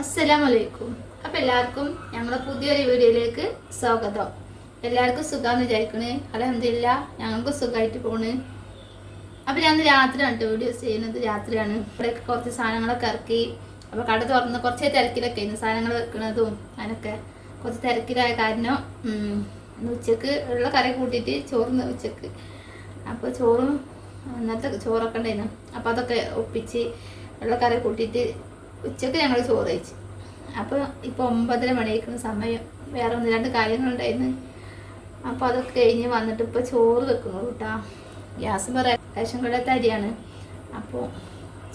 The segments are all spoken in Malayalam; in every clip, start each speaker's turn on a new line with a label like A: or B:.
A: അസ്സലാമലൈക്കും. അപ്പം എല്ലാവർക്കും ഞങ്ങളുടെ പുതിയൊരു വീഡിയോയിലേക്ക് സ്വാഗതം. എല്ലാവർക്കും സുഖമാണെന്ന് വിചാരിക്കണേ. അൽഹംദുലില്ലാ ഞങ്ങൾക്ക് സുഖമായിട്ട് പോണ്. അപ്പം ഞാൻ രാത്രിയാണ് കേട്ടോ വീഡിയോസ് ചെയ്യുന്നത്. രാത്രിയാണ്. ഇവിടെയൊക്കെ കുറച്ച് സാധനങ്ങളൊക്കെ ഇറക്കി. അപ്പോൾ കട തുറന്ന് കുറച്ച് തിരക്കിലൊക്കെ ആയിരുന്നു സാധനങ്ങൾ വെക്കണതും. അതിനൊക്കെ കുറച്ച് തിരക്കിലായ കാരണം ഉച്ചക്ക് ഉള്ള കറി കൂട്ടിയിട്ട് ചോറിന് ഉച്ചക്ക്. അപ്പോൾ ചോറും ഇന്നത്തെ ചോറൊക്കെ ഉണ്ടായിരുന്നു. അപ്പോൾ അതൊക്കെ ഒപ്പിച്ച് ഉള്ള കറി കൂട്ടിയിട്ട് ഉച്ചക്ക് ഞങ്ങൾ ചോറ് കഴിച്ചു. അപ്പോൾ ഇപ്പോൾ 9:30 മണിയായിരിക്കുന്ന സമയം. വേറെ 1-2 കാര്യങ്ങളുണ്ടായിരുന്നു. അപ്പോൾ അതൊക്കെ കഴിഞ്ഞ് വന്നിട്ട് ഇപ്പോൾ ചോറ് വെക്കുന്നു കേട്ടോ. ഗ്യാസ് റേഷൻ കടത്തെ അരിയാണ്. അപ്പോൾ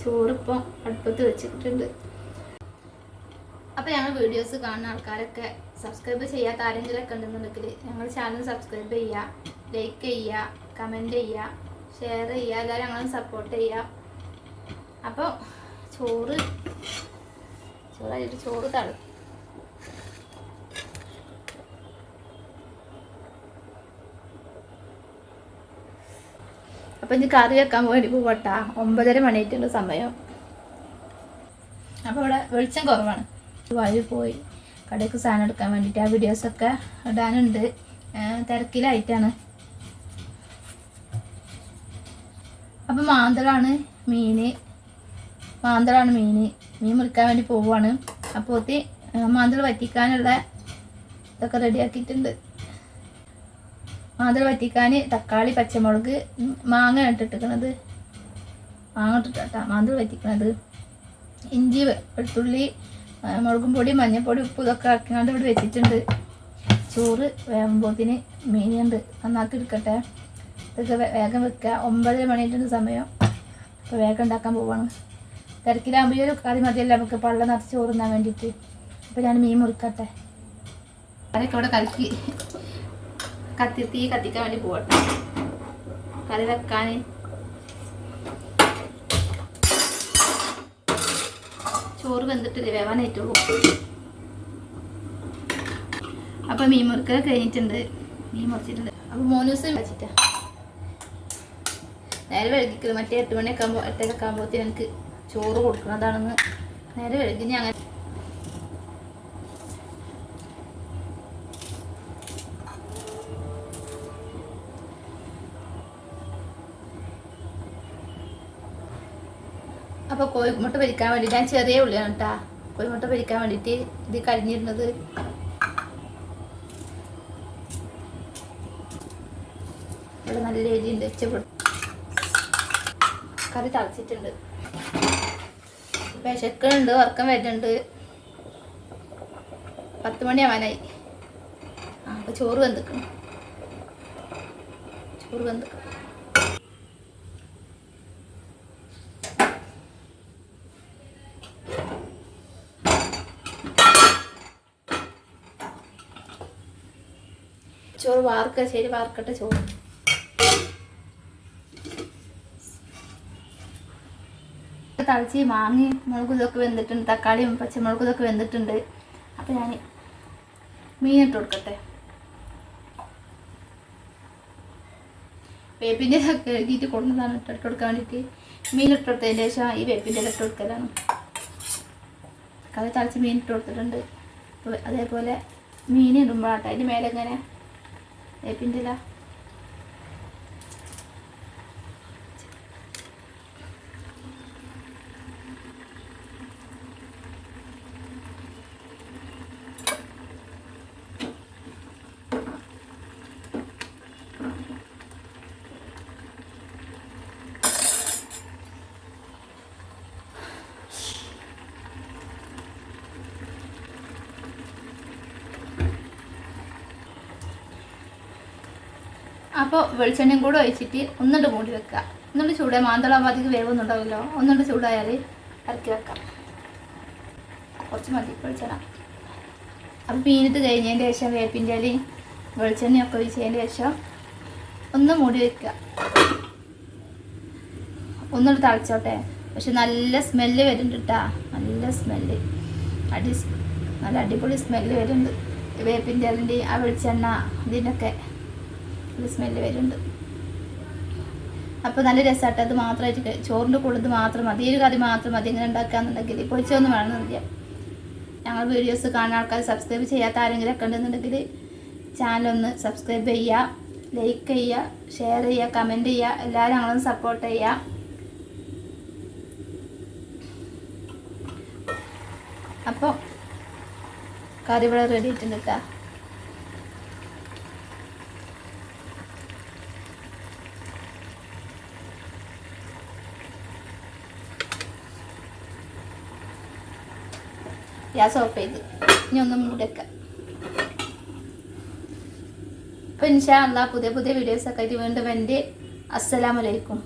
A: ചോറിപ്പോൾ അടുപ്പത്ത് വെച്ചിട്ടുണ്ട്. അപ്പോൾ ഞങ്ങൾ വീഡിയോസ് കാണുന്ന ആൾക്കാരൊക്കെ സബ്സ്ക്രൈബ് ചെയ്യാത്ത ആരെങ്കിലുമൊക്കെ ഉണ്ടെന്നുണ്ടെങ്കിൽ ഞങ്ങൾ ചാനൽ സബ്സ്ക്രൈബ് ചെയ്യുക, ലൈക്ക് ചെയ്യുക, കമൻറ്റ് ചെയ്യുക, ഷെയർ ചെയ്യുക. എല്ലാവരും ഞങ്ങളെ സപ്പോർട്ട് ചെയ്യുക. അപ്പോൾ ചോറായിട്ട് ചോറ് തളി. അപ്പം ഇനി കറി വെക്കാൻ വേണ്ടി പോകട്ടാ. 9:30 മണിയായിട്ടുണ്ട് സമയം. അപ്പോൾ ഇവിടെ വെളിച്ചം കുറവാണ്. വഴി പോയി കടയ്ക്ക് സാധനം എടുക്കാൻ വേണ്ടിയിട്ട് ആ വീഡിയോസൊക്കെ ഇടാനുണ്ട്. തിരക്കിലായിട്ടാണ്. അപ്പം മാന്തളാണ് മീൻ മുറിക്കാൻ വേണ്ടി പോവുകയാണ്. അപ്പോൾ മാന്തൾ വറ്റിക്കാനുള്ള ഇതൊക്കെ റെഡിയാക്കിയിട്ടുണ്ട്. മാന്തൾ വറ്റിക്കാൻ തക്കാളി, പച്ചമുളക്, മാങ്ങ ഇട്ടിട്ടിരിക്കണത്. മാങ്ങ ഇട്ടിട്ടാ മാന്തൾ വറ്റിക്കണത്. ഇഞ്ചി, വെളുത്തുള്ളി, മുളകും പൊടി, മഞ്ഞൾപ്പൊടി, ഉപ്പ് ഇതൊക്കെ ആക്കിക്കൊണ്ട് ഇവിടെ വെച്ചിട്ടുണ്ട്. ചോറ് വേകുമ്പോഴത്തിന് മീനുണ്ട്. നന്നാക്കി എടുക്കട്ടെ. ഇതൊക്കെ വേഗം വെക്കുക. 9:30 മണിയായിട്ടുണ്ട് സമയം. അപ്പോൾ വേഗം ഉണ്ടാക്കാൻ പോവാണ്. തിരക്കിലാകുമ്പോൾ ഒരു കറി മതിയല്ല നമുക്ക് പള്ള നിറച്ച് ചോറുന്നാൻ വേണ്ടിയിട്ട്. അപ്പോൾ ഞാൻ മീൻ മുറിക്കട്ടെ. അതൊക്കെ ഇവിടെ തീ കത്തിക്കാൻ വേണ്ടി പോകട്ടെ. കറി വെക്കാൻ ചോറ് വെന്തിട്ടില്ല, വേവാനായിട്ടുള്ളൂ. അപ്പോൾ മീൻ മുറിക്കൽ കഴിഞ്ഞിട്ടുണ്ട്. മീൻ മുറിച്ചിട്ടുണ്ട്. അപ്പോൾ 3 ദിവസം വെച്ചിട്ടാ നേരെ വൈകിക്കുന്നത്. മറ്റേ 8 മണിയൊക്കെ ആകുമ്പോൾ 8:30 ആകുമ്പോഴത്തേന് എനിക്ക് ചോറ് കൊടുക്കുന്നതാണെന്ന് നേരെ വൈകി. ഞാൻ അപ്പോൾ കോഴിമുട്ട പൊരിക്കാൻ വേണ്ടിയിട്ട് ഞാൻ ചെറിയ ഉള്ളിയാണ് കേട്ടാ. കോഴിമുട്ട പൊരിക്കാൻ വേണ്ടിയിട്ട് ഇത് കഴിഞ്ഞിരുന്നത്. ഇവിടെ നല്ല എരിയുണ്ട്. കറി തളച്ചിട്ടുണ്ട്. വിശക്കുന്നുണ്ട്, ഉറക്കം വരുന്നുണ്ട്. 10 മണിയാവാനായി. അപ്പോൾ ചോറ് വെന്തിക്കണം. ചോറ് വാർക്കട്ടെ. ചോറ് തളിച്ച് മാങ്ങി മുളകും ഇതൊക്കെ വെന്തിട്ടുണ്ട്. തക്കാളിയും പച്ചമുളകും ഇതൊക്കെ വെന്തിട്ടുണ്ട്. അപ്പം ഞാൻ മീനിട്ട് കൊടുക്കട്ടെ. വേപ്പിൻ്റെ കഴുകിയിട്ട് കൊടുക്കുന്നതാണ് ഇട്ട് കൊടുക്കാൻ വേണ്ടിയിട്ട്. മീനിട്ട് കൊടുത്തതിന് ശേഷം ഈ വേപ്പിൻ്റെ ഇട്ട് കൊടുക്കലാണ്. കറി തളിച്ച് മീനിട്ട് കൊടുത്തിട്ടുണ്ട്. അപ്പോൾ അതേപോലെ മീൻ ഇടുമ്പോഴാട്ടെ അതിന് മേലെ ഇങ്ങനെ വേപ്പിൻ്റെ ഇല. അപ്പോൾ വെളിച്ചെണ്ണയും കൂടെ ഒഴിച്ചിട്ട് ഒന്നുകൊണ്ട് മൂടി വെക്കുക. ഒന്നുകൊണ്ട് ചൂടായി മാന്തളാകുമ്പോൾ അധികം വേവൊന്നുണ്ടാവില്ലോ. ഒന്നുകൊണ്ട് ചൂടായാൽ ഇറക്കി വെക്കാം. കുറച്ച് മതി വെളിച്ചെണ്ണ. അപ്പോൾ മീനിട്ട് കഴിഞ്ഞതിന് ശേഷം വേപ്പിൻ്റെ ഇലയും വെളിച്ചെണ്ണയൊക്കെ ഒഴിച്ചതിന് ശേഷം ഒന്ന് മൂടി വെക്കുക. ഒന്നുകൊണ്ട് തളിച്ചോട്ടെ. പക്ഷെ നല്ല സ്മെല്ല് വരുന്നുണ്ട് കേട്ടോ. നല്ല സ്മെല്ല്, നല്ല അടിപൊളി സ്മെല്ല് വരുന്നുണ്ട്. വേപ്പിൻ്റെ ഇലൻ്റെ ആ വെളിച്ചെണ്ണ ഇതിനൊക്കെ സ്മെല്ല് വരുന്നുണ്ട്. അപ്പോൾ നല്ല രസമായിട്ട്. അത് മാത്രമായിട്ട് ചോറിൻ്റെ കൂടുതൽ മാത്രം മതി. ഈ ഒരു കറി മാത്രം മതി. ഇങ്ങനെ ഉണ്ടാക്കാന്നുണ്ടെങ്കിൽ പൊളിച്ചൊന്നും വേണമെന്നില്ല. ഞങ്ങൾ വീഡിയോസ് കാണുന്ന ആൾക്കാർ സബ്സ്ക്രൈബ് ചെയ്യാത്ത ആരെങ്കിലും ഒക്കെ ഉണ്ടെന്നുണ്ടെങ്കിൽ ചാനലൊന്ന് സബ്സ്ക്രൈബ് ചെയ്യുക, ലൈക്ക് ചെയ്യുക, ഷെയർ ചെയ്യുക, കമൻറ്റ് ചെയ്യുക. എല്ലാവരും ഞങ്ങളൊന്ന് സപ്പോർട്ട് ചെയ്യുക. അപ്പോൾ കറി ഇവിടെ റെഡി ആയിട്ടുണ്ട് കേട്ടോ. ഗ്യാസ് ഓഫ് ചെയ്ത് ഇനി ഒന്നും മൂടിവെക്കാം. അപ്പോൾ ഇൻഷാ അല്ലാഹ് പുതിയ പുതിയ വീഡിയോസൊക്കെ ആയിട്ട് വീണ്ടും എൻ്റെ അസ്സലാമു അലൈക്കും.